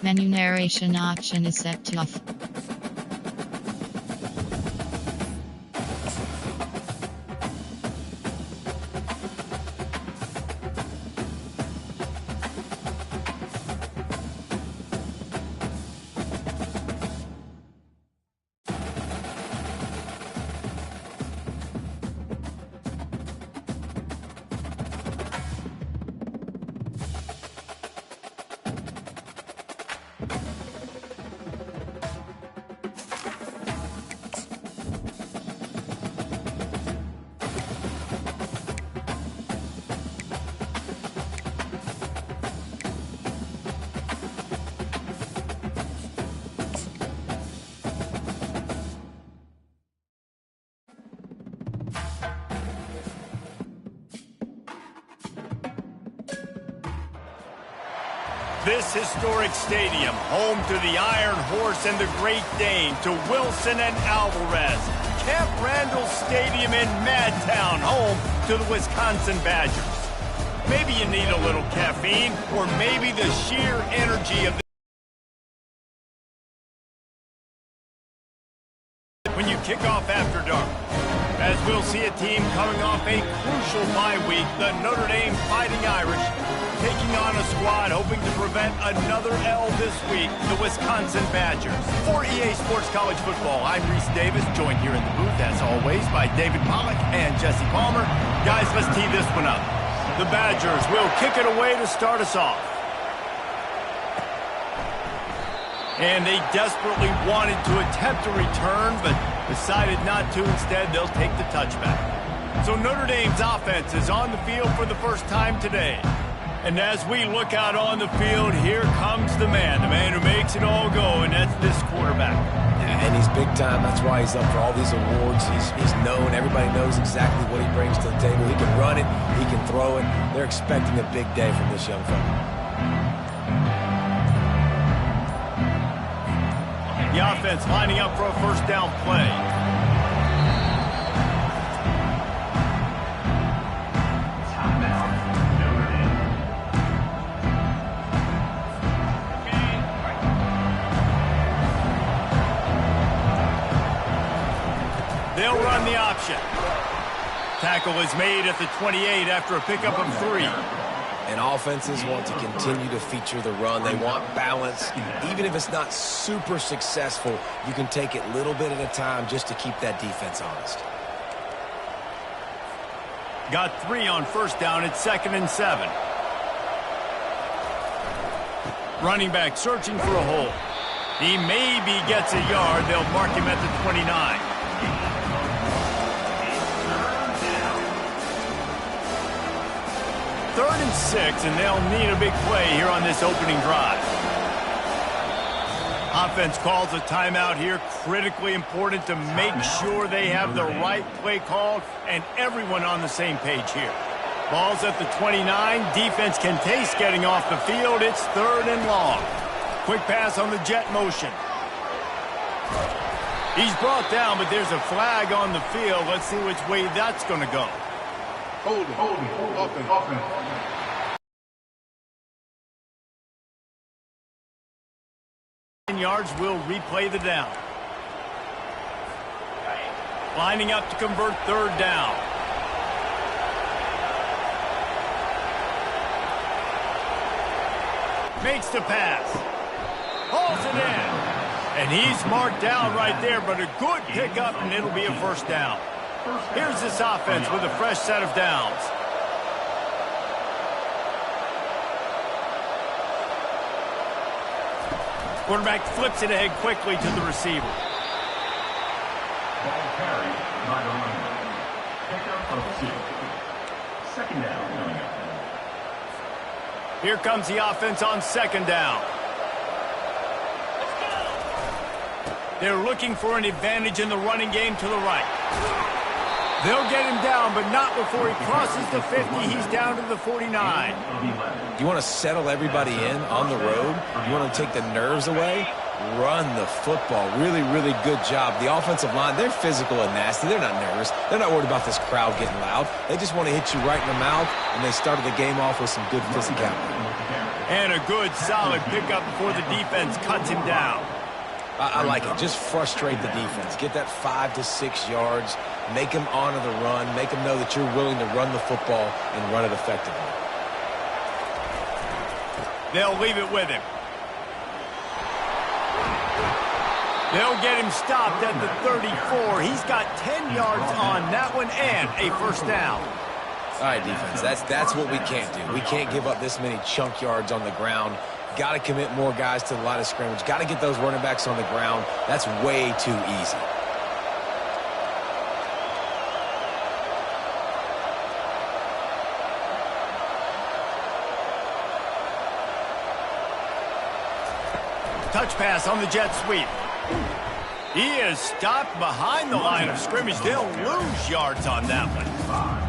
Menu narration option is set to off. This historic stadium, home to the Iron Horse and the Great Dane, to Wilson and Alvarez. Camp Randall Stadium in Madtown, home to the Wisconsin Badgers. Maybe you need a little caffeine, or maybe the sheer energy of when you kick off after dark. As we'll see a team coming off a crucial bye week, the Notre Dame Fighting Irish, taking on a squad hoping to prevent another L this week, the Wisconsin Badgers. For EA Sports College Football, I'm Reese Davis, joined here in the booth, as always, by David Pollack and Jesse Palmer. Guys, let's tee this one up. The Badgers will kick it away to start us off. And they desperately wanted to attempt a return, but decided not to. Instead, they'll take the touchback. So Notre Dame's offense is on the field for the first time today. And as we look out on the field, here comes the man who makes it all go, and that's this quarterback. Yeah, and he's big time. That's why he's up for all these awards. He's known. Everybody knows exactly what he brings to the table. He can run it. He can throw it. They're expecting a big day from this young fella. The offense lining up for a first down play. They'll run the option. Tackle is made at the 28 after a pickup of 3. And offenses want to continue to feature the run. They want balance. Even if it's not super successful, you can take it little bit at a time just to keep that defense honest. Got 3 on first down at 2nd and 7. Running back searching for a hole. He maybe gets a yard. They'll mark him at the 29. Third and 6, and they'll need a big play here on this opening drive. Offense calls a timeout here. Critically important to make sure they have the right play called and everyone on the same page here. Ball's at the 29. Defense can taste getting off the field. It's 3rd and long. Quick pass on the jet motion. He's brought down, but there's a flag on the field. Let's see which way that's going to go. Hold offense. Yards will replay the down. Lining up to convert 3rd down. Makes the pass. Hauls it in. And he's marked down right there, but a good pickup, and it'll be a first down. Here's this offense with a fresh set of downs. Quarterback flips it ahead quickly to the receiver. Ball carried by the runner. Pickup of 6. 2nd down coming up. Here comes the offense on 2nd down. They're looking for an advantage in the running game to the right. They'll get him down, but not before he crosses the 50. He's down to the 49. You want to settle everybody in on the road? You want to take the nerves away? Run the football. Really, really good job. The offensive line, they're physical and nasty. They're not nervous. They're not worried about this crowd getting loud. They just want to hit you right in the mouth, and they started the game off with some good physicality. And a good, solid pickup before the defense cuts him down. I like it. Just frustrate the defense. Get that 5 to 6 yards. Make them honor the run. Make them know that you're willing to run the football and run it effectively. They'll leave it with him. They'll get him stopped at the 34. He's got 10 yards on that one and a first down. All right, defense, that's what we can't do. We can't give up this many chunk yards on the ground. Got to commit more guys to the line of scrimmage. Got to get those running backs on the ground. That's way too easy. Touch pass on the jet sweep. He is stopped behind the line of scrimmage. They'll lose yards on that one.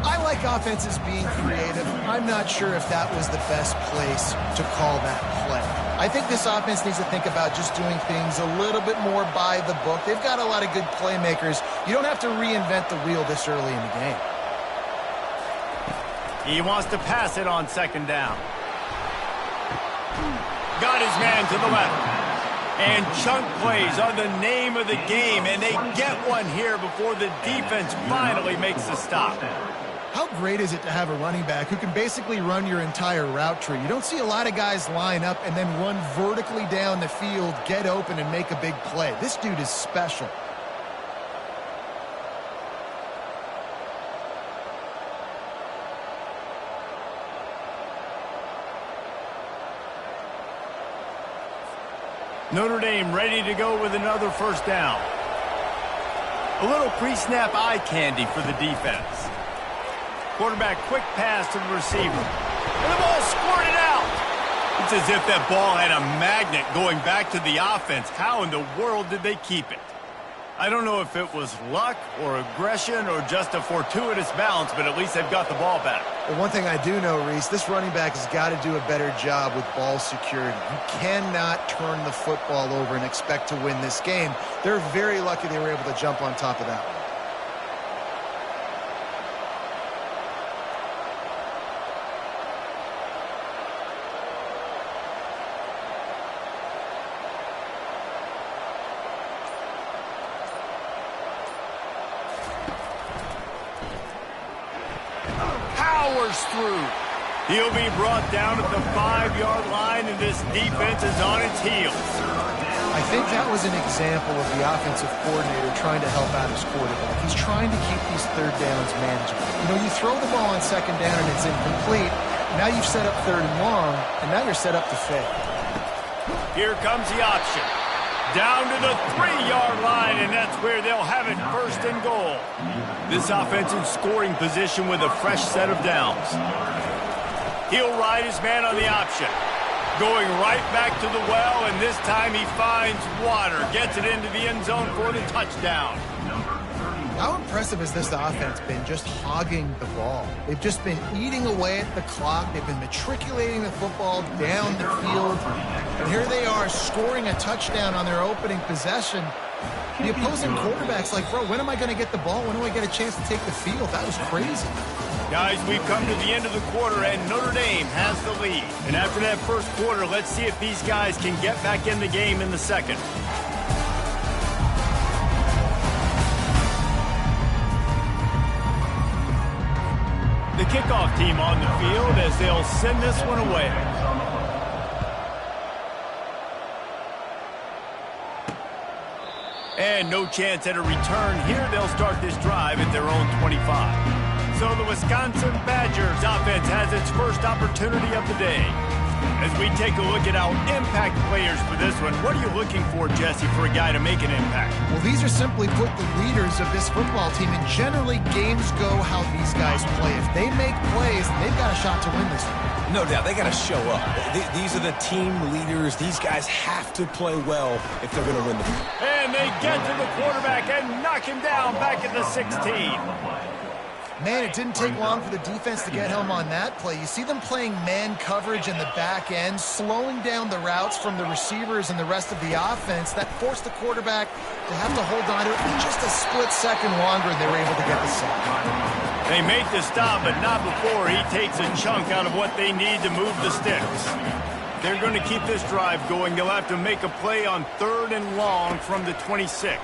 I like offenses being creative. I'm not sure if that was the best place to call that play. I think this offense needs to think about just doing things a little bit more by the book. They've got a lot of good playmakers. You don't have to reinvent the wheel this early in the game. He wants to pass it on second down. Got his man to the left. And chunk plays are the name of the game, and they get one here before the defense finally makes the stop. How great is it to have a running back who can basically run your entire route tree? You don't see a lot of guys line up and then run vertically down the field, get open, and make a big play. This dude is special. Notre Dame ready to go with another first down. A little pre-snap eye candy for the defense. Quarterback quick pass to the receiver. And the ball squirted out. It's as if that ball had a magnet going back to the offense. How in the world did they keep it? I don't know if it was luck or aggression or just a fortuitous bounce, but at least they've got the ball back. Well, one thing I do know, Reese, this running back has got to do a better job with ball security. You cannot turn the football over and expect to win this game. They're very lucky they were able to jump on top of that one. Through. He'll be brought down at the 5-yard line, and this defense is on its heels. I think that was an example of the offensive coordinator trying to help out his quarterback. He's trying to keep these third downs manageable. You know, you throw the ball on second down and it's incomplete. Now you've set up third and long, and now you're set up to fail. Here comes the option. Down to the 3-yard line, and that's where they'll have it first and goal. This offense in scoring position with a fresh set of downs. He'll ride his man on the option. Going right back to the well, and this time he finds water. Gets it into the end zone for the touchdown. How impressive has this offense been just hogging the ball? They've just been eating away at the clock. They've been matriculating the football down the field. And here they are scoring a touchdown on their opening possession. The opposing quarterback's like, bro, when am I going to get the ball? When do I get a chance to take the field? That was crazy. Guys, we've come to the end of the quarter, and Notre Dame has the lead. And after that first quarter, let's see if these guys can get back in the game in the second. The kickoff team on the field as they'll send this one away. And no chance at a return here. They'll start this drive at their own 25. So the Wisconsin Badgers offense has its first opportunity of the day. As we take a look at our impact players for this one, what are you looking for, Jesse, for a guy to make an impact? Well, these are simply put the leaders of this football team, and generally games go how these guys play. If they make plays, they've got a shot to win this one. No doubt, they got to show up. These are the team leaders. These guys have to play well if they're going to win the game. And they get to the quarterback and knock him down back at the 16. Man, it didn't take long for the defense to get home on that play. You see them playing man coverage in the back end, slowing down the routes from the receivers and the rest of the offense. That forced the quarterback to have to hold on to it just a split second longer, and they were able to get the sack. They make the stop, but not before he takes a chunk out of what they need to move the sticks. they're going to keep this drive going, they'll have to make a play on 3rd and long from the 26.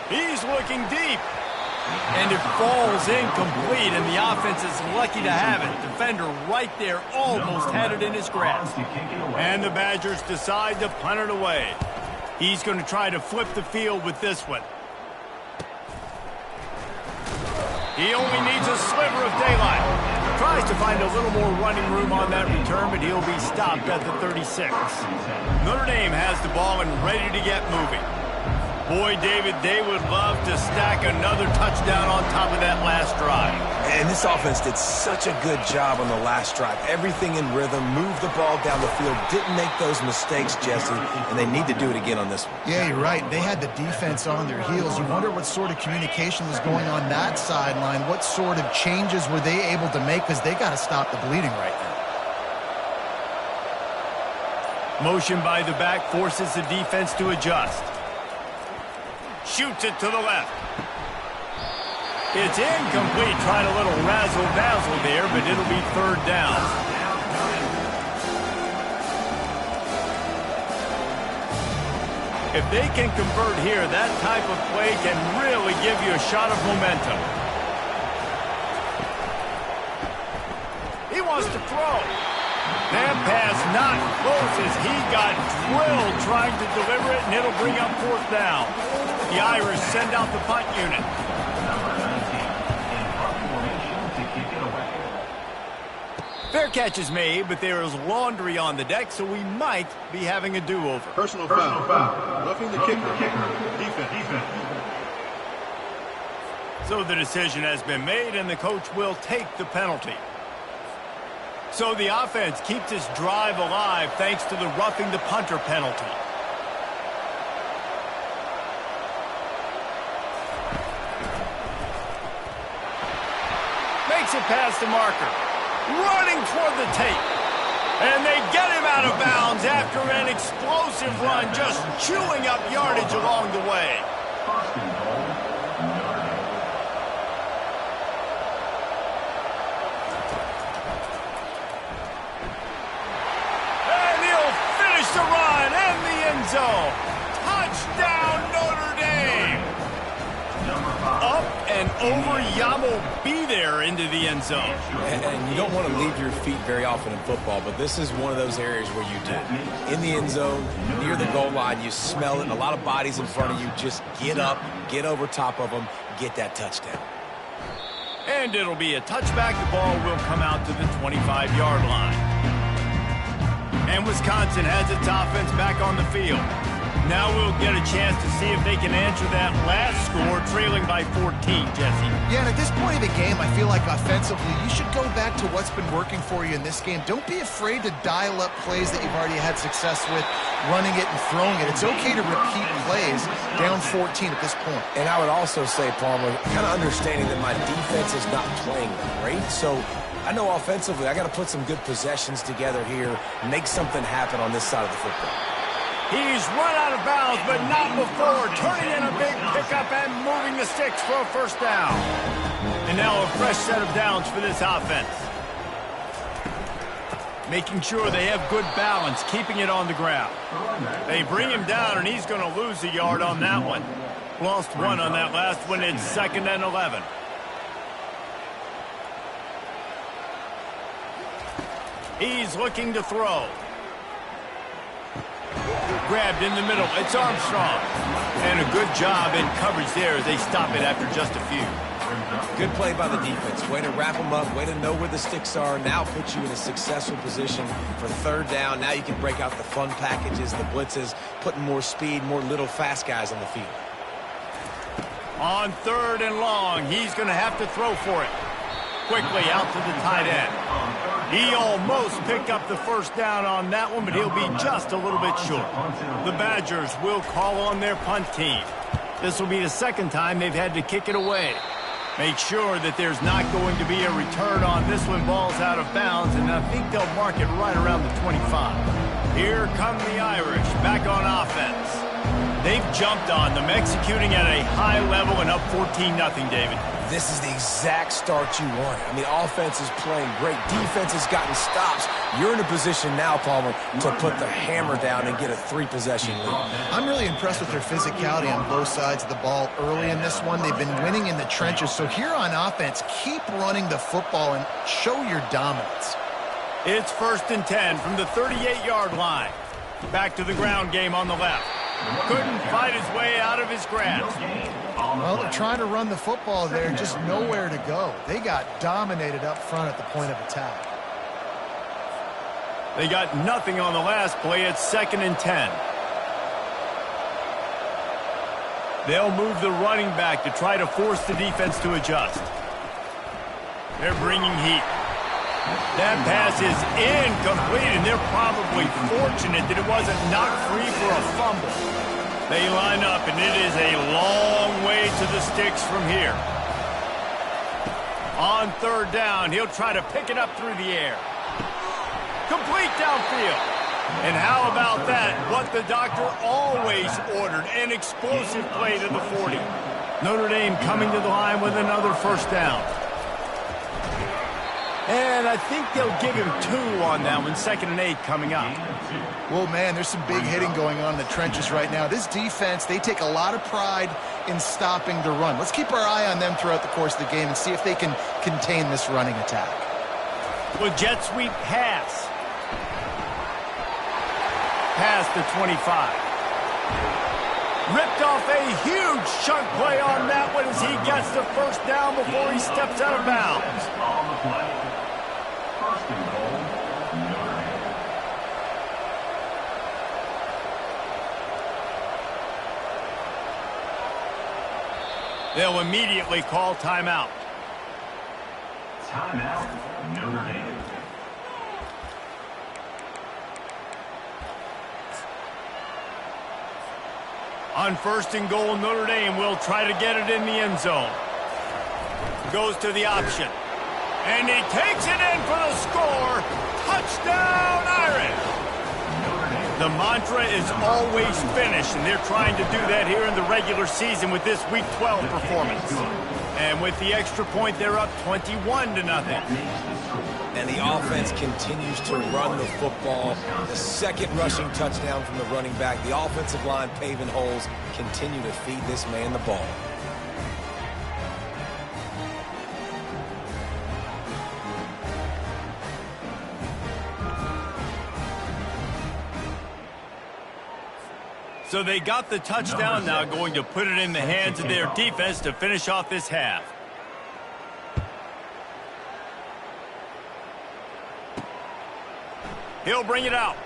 He's looking deep. And it falls incomplete, and the offense is lucky to have it. Defender right there almost had it in his grasp. And the Badgers decide to punt it away. He's going to try to flip the field with this one. He only needs a sliver of daylight. Tries to find a little more running room on that return, but he'll be stopped at the 36. Notre Dame has the ball and ready to get moving. Boy, David, they would love to stack another touchdown on top of that last drive. And this offense did such a good job on the last drive. Everything in rhythm, moved the ball down the field, didn't make those mistakes, Jesse, and they need to do it again on this one. Yeah, you're right. They had the defense on their heels. You wonder what sort of communication was going on that sideline. What sort of changes were they able to make, because they got to stop the bleeding right now. Motion by the back forces the defense to adjust. Shoots it to the left. It's incomplete. Trying a little razzle-dazzle there, but it'll be 3rd down. If they can convert here, that type of play can really give you a shot of momentum. He wants to throw. That pass not close as he got drilled trying to deliver it, and it'll bring up 4th down. The Irish send out the punt unit. Fair catch is made, but there is laundry on the deck, so we might be having a do-over. Personal foul. Roughing the kicker. Defense. So the decision has been made, and the coach will take the penalty. So the offense keeps this drive alive thanks to the roughing the punter penalty. Makes it past the marker. Running toward the tape. And they get him out of bounds after an explosive run, just chewing up yardage along the way. And he'll finish the run in the end zone. Touchdown, Notre Dame. Up and over, Yamo be there into the end zone. And you don't want to leave your feet very often in football, but this is one of those areas where you do. In the end zone, near the goal line, you smell it, and a lot of bodies in front of you. Just get up, get over top of them, get that touchdown. And it'll be a touchback. The ball will come out to the 25-yard line. And Wisconsin has its offense back on the field. Now we'll get a chance to see if they can answer that last score, trailing by 14, Jesse. Yeah, and at this point of the game, I feel like offensively, you should go back to what's been working for you in this game. Don't be afraid to dial up plays that you've already had success with, running it and throwing it. It's okay to repeat plays down 14 at this point. And I would also say, Palmer, kind of understanding that my defense is not playing great, so I know offensively I got to put some good possessions together here, make something happen on this side of the football. He's run out of bounds, but not before. Turning in a big pickup and moving the sticks for a 1st down. And now a fresh set of downs for this offense. Making sure they have good balance, keeping it on the ground. They bring him down, and he's going to lose a yard on that one. Lost 1 on that last one. It's 2nd and 11. He's looking to throw. Grabbed in the middle. It's Armstrong. And a good job in coverage there as they stop it after just a few. Good play by the defense. Way to wrap them up. Way to know where the sticks are. Now put you in a successful position for 3rd down. Now you can break out the fun packages, the blitzes, putting more speed, more little fast guys on the field. On 3rd and long, he's going to have to throw for it. Quickly out to the tight end. He almost picked up the 1st down on that one, but he'll be just a little bit short. The Badgers will call on their punt team. This will be the 2nd time they've had to kick it away. Make sure that there's not going to be a return on this one. Ball's out of bounds, and I think they'll mark it right around the 25. Here come the Irish back on offense. They've jumped on them, executing at a high level and up 14-0, David. This is the exact start you want. I mean, offense is playing great. Defense has gotten stops. You're in a position now, Palmer, to put the hammer down and get a 3-possession lead. I'm really impressed with their physicality on both sides of the ball early in this one. They've been winning in the trenches. So here on offense, keep running the football and show your dominance. It's 1st and 10 from the 38-yard line. Back to the ground game on the left. Couldn't fight his way out of his grasp. Well, they're trying to run the football there, just nowhere to go. They got dominated up front at the point of attack. They got nothing on the last play. It's 2nd and 10. They'll move the running back to try to force the defense to adjust. They're bringing heat. That pass is incomplete, and they're probably fortunate that it wasn't knocked free for a fumble. They line up, and it is a long way to the sticks from here. On 3rd down, he'll try to pick it up through the air. Complete downfield. And how about that? What the doctor always ordered, an explosive play to the 40. Notre Dame coming to the line with another 1st down. And I think they'll give him 2 on that one. 2nd and 8 coming up. Well, man, there's some big hitting going on in the trenches right now. This defense, they take a lot of pride in stopping the run. Let's keep our eye on them throughout the course of the game and see if they can contain this running attack. With jet sweep pass. Past the 25. Ripped off a huge chunk play on that one as he gets the 1st down before he steps out of bounds. On the play. 1st and goal, Notre Dame. They'll immediately call timeout. Timeout, Notre Dame. On 1st and goal, Notre Dame will try to get it in the end zone. Goes to the option. And he takes it in for the score. Touchdown, Irish! The mantra is always finish, and they're trying to do that here in the regular season with this Week 12 performance. And with the extra point, they're up 21-0. And the offense continues to run the football. The 2nd rushing touchdown from the running back. The offensive line paving holes. Continue to feed this man the ball. So they got the touchdown, now going to put it in the hands of their defense to finish off this half. He'll bring it out.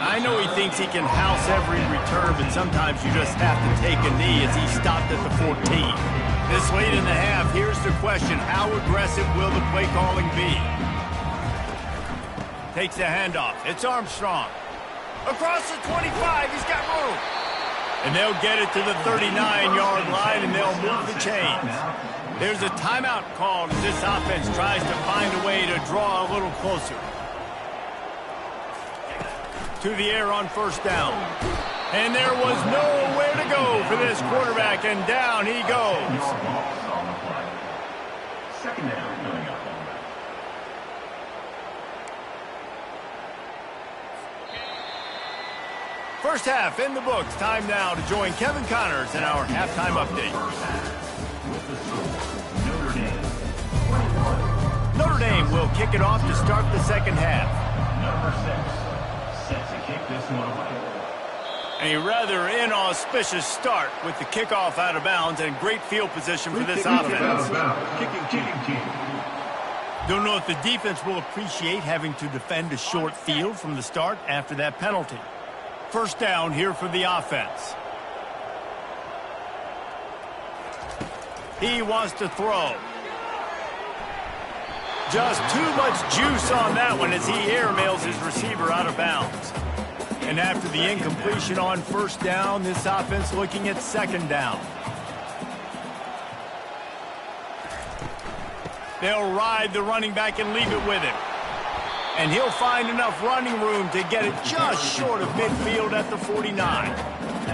I know he thinks he can house every return, but sometimes you just have to take a knee as he stopped at the 14. This late in the half, here's the question. How aggressive will the play calling be? Takes the handoff. It's Armstrong. Across the 25, he's got room. And they'll get it to the 39-yard line, and they'll move the chains. There's a timeout called as this offense tries to find a way to draw a little closer. To the air on 1st down. And there was nowhere to go for this quarterback, and down he goes. 2nd down coming up. First half in the books. Time now to join Kevin Connors in our halftime update. With the score, Notre Dame 21. Notre Dame will kick it off to start the 2nd half. Number 6 set to kick this one away. A rather inauspicious start with the kickoff out of bounds and great field position for this offense. Kicking team. Don't know if the defense will appreciate having to defend a short field from the start after that penalty. 1st down here for the offense. He wants to throw. Just too much juice on that one as he airmails his receiver out of bounds. And after the incompletion on 1st down, this offense looking at 2nd down. They'll ride the running back and leave it with him. And he'll find enough running room to get it just short of midfield at the 49.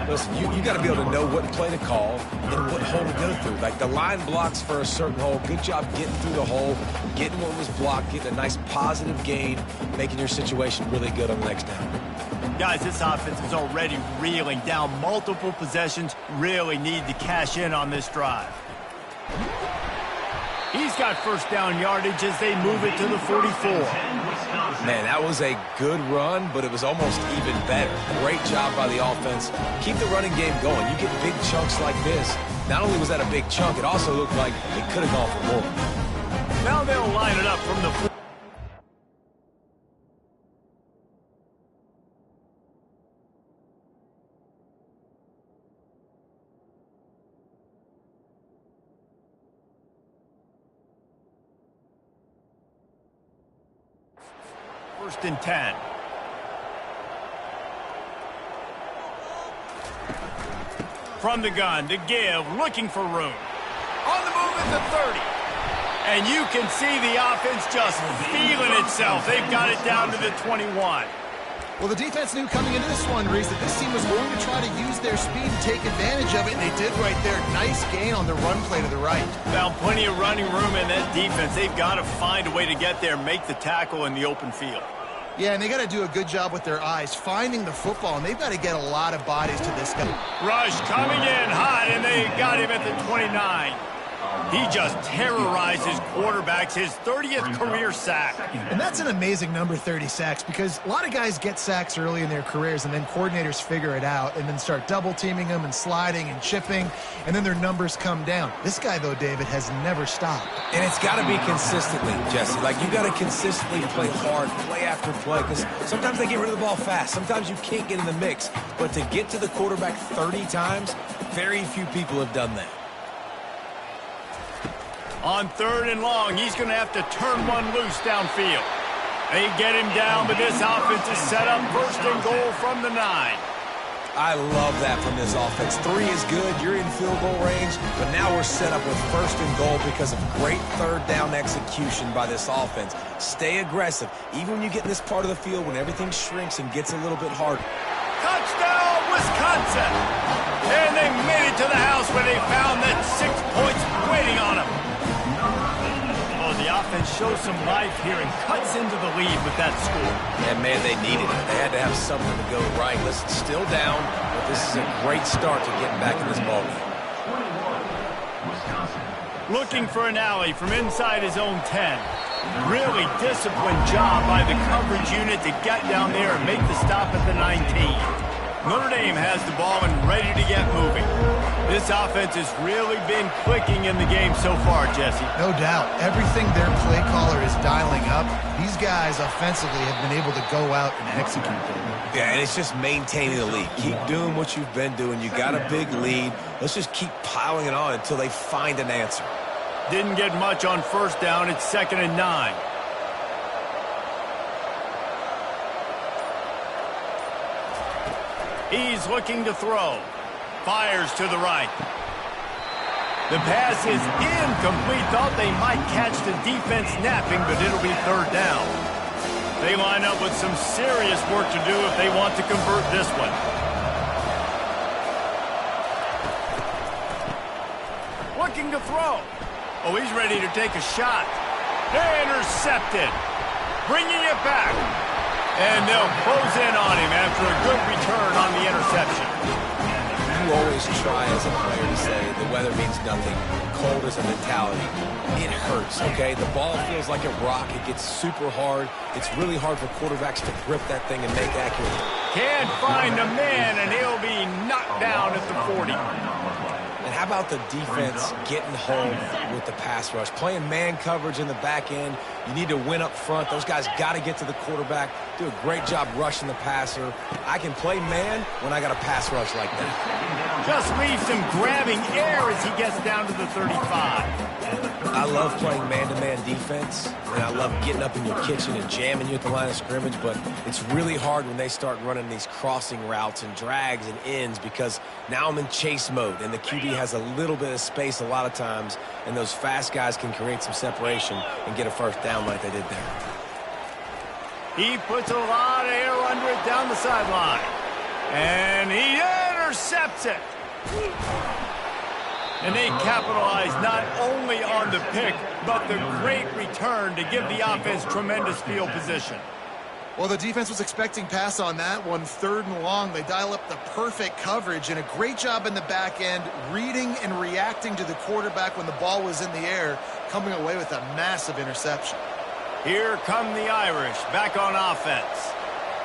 Listen, you got to be able to know what play to call and what hole to go through. Like the line blocks for a certain hole. Good job getting through the hole, getting what was blocked, getting a nice positive gain, making your situation really good on the next down. Guys, this offense is already reeling down multiple possessions. Really need to cash in on this drive. He's got first down yardage as they move it to the 44. Man, that was a good run, but it was almost even better. Great job by the offense. Keep the running game going. You get big chunks like this. Not only was that a big chunk, it also looked like it could have gone for more. Now they'll line it up from the... First and 10. From the gun to give, looking for room. On the move at the 30. And you can see the offense just feeling itself. They've got it down to the 21. Well, the defense knew coming into this one, Reese, that this team was going to try to use their speed to take advantage of it, and they did right there. Nice gain on the run play to the right. Found plenty of running room in that defense. They've got to find a way to get there, make the tackle in the open field. Yeah, and they got to do a good job with their eyes, finding the football, and they've got to get a lot of bodies to this guy. Rush coming in hot, and they got him at the 29. He just terrorized his quarterbacks, his 30th career sack. And that's an amazing number, 30 sacks, because a lot of guys get sacks early in their careers, and then coordinators figure it out and then start double-teaming them and sliding and chipping, and then their numbers come down. This guy, though, David, has never stopped. And it's got to be consistently, Jesse. Like, you got to consistently play hard, play after play, because sometimes they get rid of the ball fast. Sometimes you can't get in the mix. But to get to the quarterback 30 times, very few people have done that. On third and long, he's going to have to turn one loose downfield. They get him down, but this offense is set up first and goal from the 9. I love that from this offense. 3 is good. You're in field goal range, but now we're set up with first and goal because of great third down execution by this offense. Stay aggressive. Even when you get in this part of the field, when everything shrinks and gets a little bit harder. Touchdown, Wisconsin! And they made it to the house where they found that 6 points waiting on them. Oh, the offense shows some life here and cuts into the lead with that score. And, man, they needed it. They had to have something to go right. Listen, still down, but this is a great start to getting back in this ballgame. Looking for an alley from inside his own 10. Really disciplined job by the coverage unit to get down there and make the stop at the 19. Notre Dame has the ball and ready to get moving. This offense has really been clicking in the game so far, Jesse. No doubt. Everything their play caller is dialing up, these guys offensively have been able to go out and execute them. Yeah, and it's just maintaining the lead. Keep doing what you've been doing. You got a big lead. Let's just keep piling it on until they find an answer. Didn't get much on first down. It's 2nd and 9. He's looking to throw. Fires to the right. The pass is incomplete. Thought they might catch the defense napping, but it'll be third down. They line up with some serious work to do if they want to convert this one. Looking to throw. Oh, he's ready to take a shot. Intercepted. Bringing it back. And they'll close in on him after a good return on the interception. You always try as a player to say the weather means nothing. Cold is a mentality. It hurts, okay? The ball feels like a rock. It gets super hard. It's really hard for quarterbacks to grip that thing and make accurate. Can't find a man, and he'll be knocked down at the 40. And how about the defense getting home with the pass rush? Playing man coverage in the back end. You need to win up front. Those guys got to get to the quarterback. Do a great job rushing the passer. I can play man when I got a pass rush like that. Just leaves him grabbing air as he gets down to the 35. I love playing man-to-man defense, and I love getting up in your kitchen and jamming you at the line of scrimmage, but it's really hard when they start running these crossing routes and drags and ends because now I'm in chase mode, and the QB has a little bit of space a lot of times, and those fast guys can create some separation and get a first down like they did there. He puts a lot of air under it down the sideline. And he intercepts it. And they capitalize not only on the pick, but the great return to give the offense tremendous field position. Well, the defense was expecting pass on that one, 3rd and long. They dial up the perfect coverage and a great job in the back end, reading and reacting to the quarterback when the ball was in the air, coming away with a massive interception. Here come the Irish back on offense.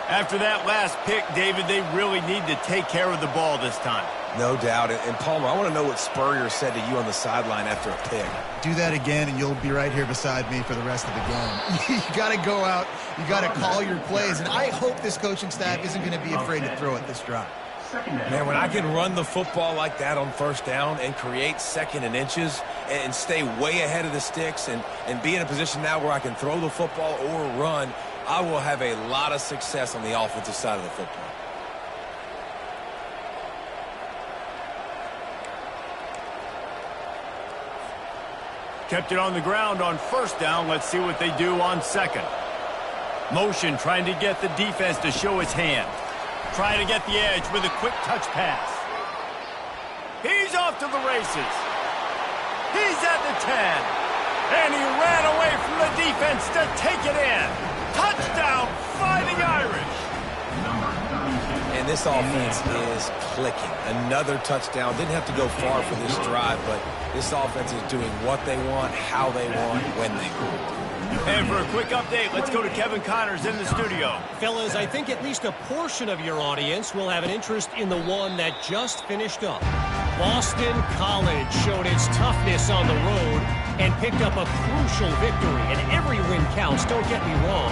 After that last pick, David, they really need to take care of the ball this time. No doubt. And Palmer, I want to know what Spurrier said to you on the sideline after a pick. Do that again, and you'll be right here beside me for the rest of the game. You got to go out. You got to call your plays. And I hope this coaching staff isn't going to be afraid to throw it this drive. Man, when I can run the football like that on 1st down and create 2nd and inches and stay way ahead of the sticks and be in a position now where I can throw the football or run, I will have a lot of success on the offensive side of the football. Kept it on the ground on 1st down. Let's see what they do on 2nd. Motion trying to get the defense to show his hand. Trying to get the edge with a quick touch pass. He's off to the races. He's at the 10. And he ran away from the defense to take it in. Touchdown, Fighting Irish. And this offense is clicking. Another touchdown. Didn't have to go far for this drive, but this offense is doing what they want, how they want, when they want. And for a quick update, let's go to Kevin Connors in the studio. Fellas, I think at least a portion of your audience will have an interest in the one that just finished up. Boston College showed its toughness on the road and picked up a crucial victory. And every win counts, don't get me wrong.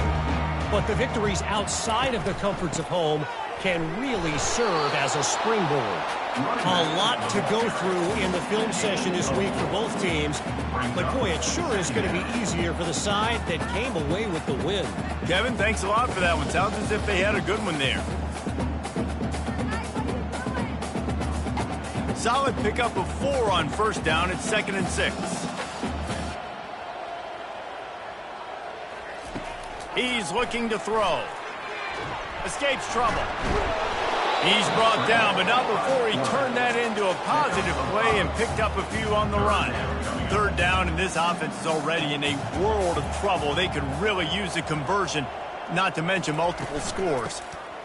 But the victories outside of the comforts of home can really serve as a springboard. A lot to go through in the film session this week for both teams. But boy, it sure is going to be easier for the side that came away with the win. Kevin, thanks a lot for that one. Sounds as if they had a good one there. Solid pickup of 4 on 1st down. It's 2nd and 6. He's looking to throw. Escapes trouble. He's brought down, but not before he turned that into a positive play and picked up a few on the run. 3rd down, and this offense is already in a world of trouble. They could really use a conversion, not to mention multiple scores.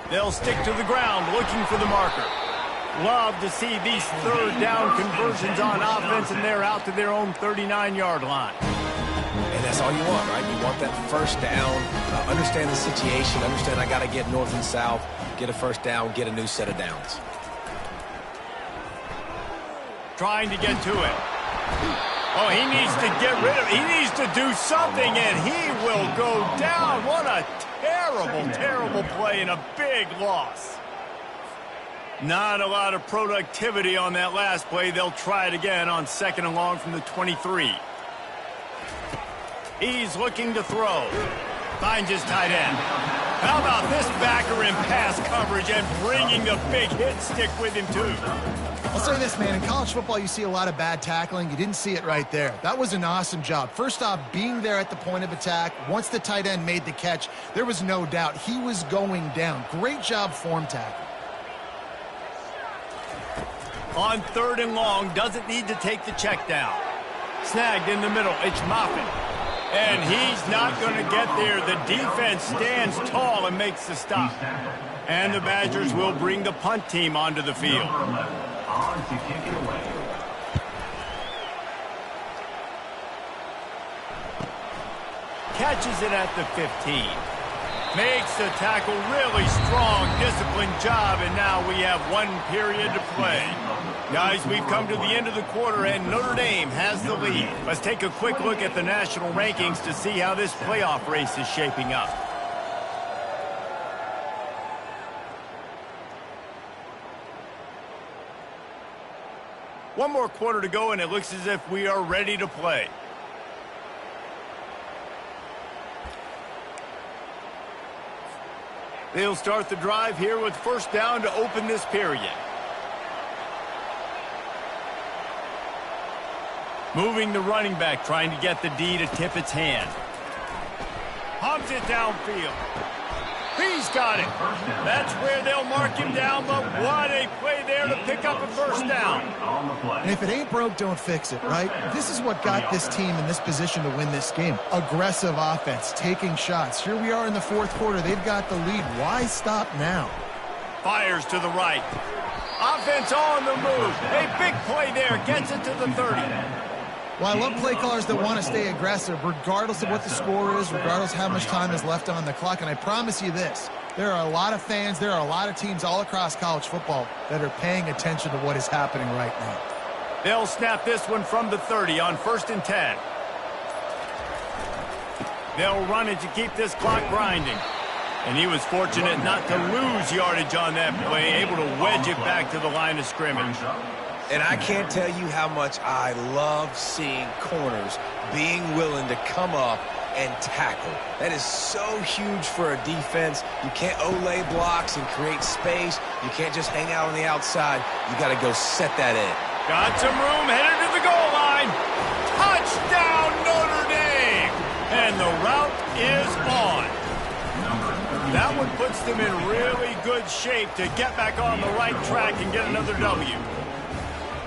They'll stick to the ground looking for the marker. Love to see these 3rd down conversions on offense, and they're out to their own 39-yard line. And that's all you want, right? You want that 1st down, understand the situation, understand I got to get north and south, get a 1st down, get a new set of downs. Trying to get to it. Oh, he needs to get rid of it. He needs to do something, and he will go down. What a terrible, terrible play and a big loss. Not a lot of productivity on that last play. They'll try it again on 2nd and long from the 23. He's looking to throw. Finds his tight end. How about this backer in pass coverage and bringing the big hit stick with him, too? I'll say this, man. In college football, you see a lot of bad tackling. You didn't see it right there. That was an awesome job. First off, being there at the point of attack. Once the tight end made the catch, there was no doubt he was going down. Great job form tackle. On 3rd and long, doesn't need to take the check down. Snagged in the middle. It's Moffitt. And he's not going to get there. The defense stands tall and makes the stop. And the Badgers will bring the punt team onto the field. Catches it at the 15. Makes the tackle, really strong, disciplined job, and now we have 1 period to play. Guys, we've come to the end of the quarter, and Notre Dame has the lead. Let's take a quick look at the national rankings to see how this playoff race is shaping up. One more quarter to go, and it looks as if we are ready to play. They'll start the drive here with 1st down to open this period. Moving the running back, trying to get the D to tip its hand. Pumps it downfield. He's got it. That's where they'll mark him down, but what a play there to pick up a first down. And if it ain't broke, don't fix it, right? This is what got this team in this position to win this game. Aggressive offense, taking shots. Here we are in the fourth quarter. They've got the lead. Why stop now? Fires to the right. Offense on the move. A big play there. Gets it to the 30. Well, I love play callers that want to stay aggressive, regardless of what the score is, regardless of how much time is left on the clock. And I promise you this, there are a lot of fans, there are a lot of teams all across college football that are paying attention to what is happening right now. They'll snap this one from the 30 on 1st and 10. They'll run it to keep this clock grinding. And he was fortunate not to lose yardage on that play, able to wedge it back to the line of scrimmage. And I can't tell you how much I love seeing corners being willing to come up and tackle. That is so huge for a defense. You can't olay blocks and create space. You can't just hang out on the outside. You got to go set that in. Got some room, headed to the goal line. Touchdown, Notre Dame! And the route is on. That one puts them in really good shape to get back on the right track and get another W.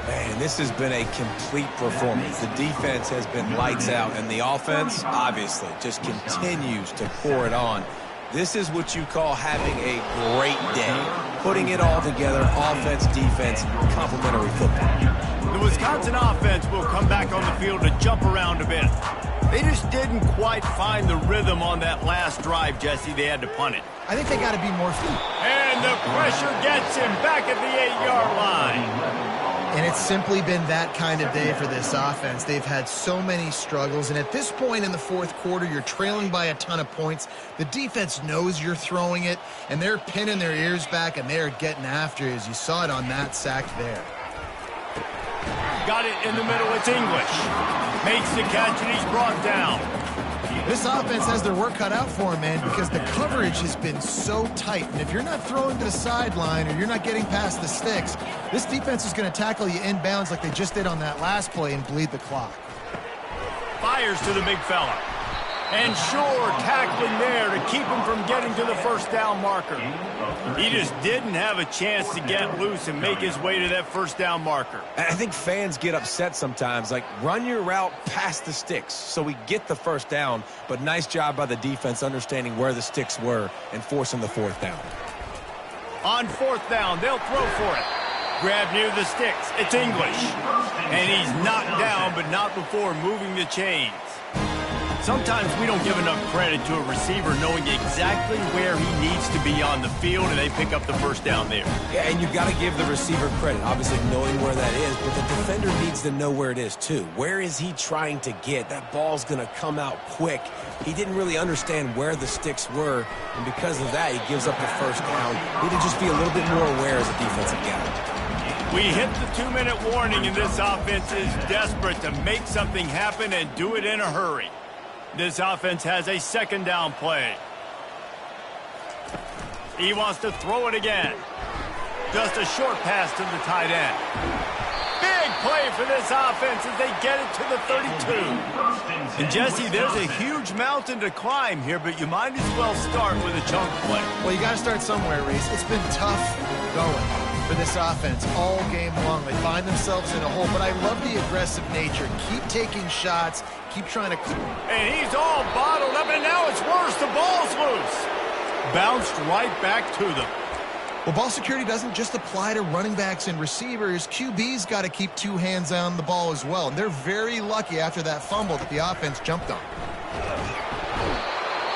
Man, this has been a complete performance. The defense has been lights out, and the offense, obviously, just continues to pour it on. This is what you call having a great day. Putting it all together, offense, defense, complementary football. The Wisconsin offense will come back on the field to jump around a bit. They just didn't quite find the rhythm on that last drive, Jesse. They had to punt it. I think they got to be more feet. And the pressure gets him back at the 8-yard line. And it's simply been that kind of day for this offense. They've had so many struggles, and at this point in the fourth quarter, you're trailing by a ton of points. The defense knows you're throwing it, and they're pinning their ears back, and they're getting after it, as you saw it on that sack there. Got it in the middle. It's English. Makes the catch, and he's brought down. This offense has their work cut out for them, man, because the coverage has been so tight. And if you're not throwing to the sideline or you're not getting past the sticks, this defense is going to tackle you inbounds like they just did on that last play and bleed the clock. Fires to the big fella. And sure, tackling there to keep him from getting to the first down marker. He just didn't have a chance to get loose and make his way to that first down marker. I think fans get upset sometimes, like run your route past the sticks so we get the first down, but nice job by the defense understanding where the sticks were and forcing the fourth down. On 4th down, they'll throw for it. Grab near the sticks. It's English. And he's knocked down, but not before moving the chains. Sometimes we don't give enough credit to a receiver knowing exactly where he needs to be on the field, and they pick up the first down there. Yeah, and you've got to give the receiver credit, obviously knowing where that is, but the defender needs to know where it is too. Where is he trying to get? That ball's going to come out quick. He didn't really understand where the sticks were, and because of that, he gives up the first down. Need to just be a little bit more aware as a defensive guy. We hit the 2-minute warning, and this offense is desperate to make something happen and do it in a hurry. This offense has a 2nd down play. He wants to throw it again. Just a short pass to the tight end. Big play for this offense as they get it to the 32. And Jesse, there's a huge mountain to climb here, but you might as well start with a chunk play. Well, you got to start somewhere, Reese. It's been tough going for this offense all game long. They find themselves in a hole, but I love the aggressive nature. Keep taking shots, keep trying to... And he's all bottled up, and now it's worse. The ball's loose. Bounced right back to them. Well, ball security doesn't just apply to running backs and receivers. QB's got to keep 2 hands on the ball as well. And they're very lucky after that fumble that the offense jumped on.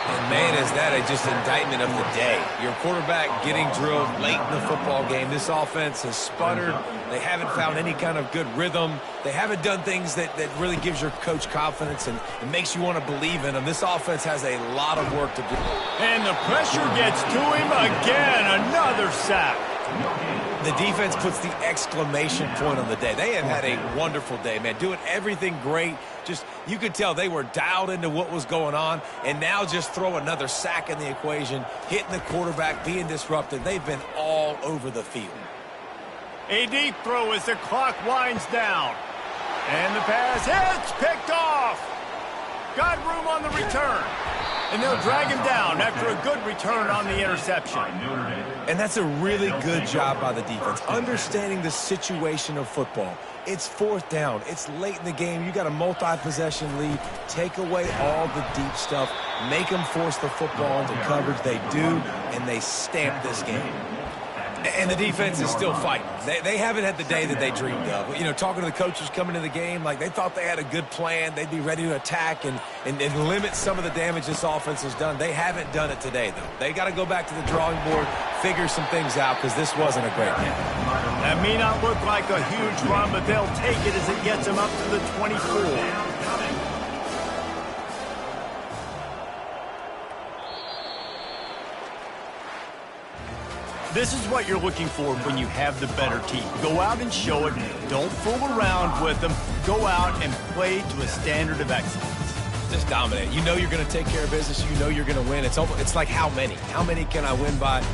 And man, is that just indictment of the day. Your quarterback getting drilled late in the football game. This offense has sputtered. They haven't found any kind of good rhythm. They haven't done things that really gives your coach confidence and makes you want to believe in them. This offense has a lot of work to do. And the pressure gets to him again. Another sack. The defense puts the exclamation point on the day. They have had a wonderful day, man. Doing everything great. Just, you could tell they were dialed into what was going on, and now just throw another sack in the equation, hitting the quarterback, being disrupted. They've been all over the field. A deep throw as the clock winds down. And the pass hits, picked off. Got room on the return. And they'll drag him down after a good return on the interception. And that's a really good job by the defense, understanding the situation of football. It's fourth down. It's late in the game. You got a multi-possession lead. Take away all the deep stuff. Make them force the football into coverage. They do, and they stamp this game. And the defense is still fighting. They haven't had the day that they dreamed of. You know, talking to the coaches coming into the game, like they thought they had a good plan. They'd be ready to attack and limit some of the damage this offense has done. They haven't done it today, though. They got to go back to the drawing board, figure some things out, because this wasn't a great game. That may not look like a huge run, but they'll take it as it gets them up to the 24. This is what you're looking for when you have the better team. Go out and show it. Don't fool around with them. Go out and play to a standard of excellence. Just dominate. You know you're going to take care of business. You know you're going to win. It's like how many? How many can I win by?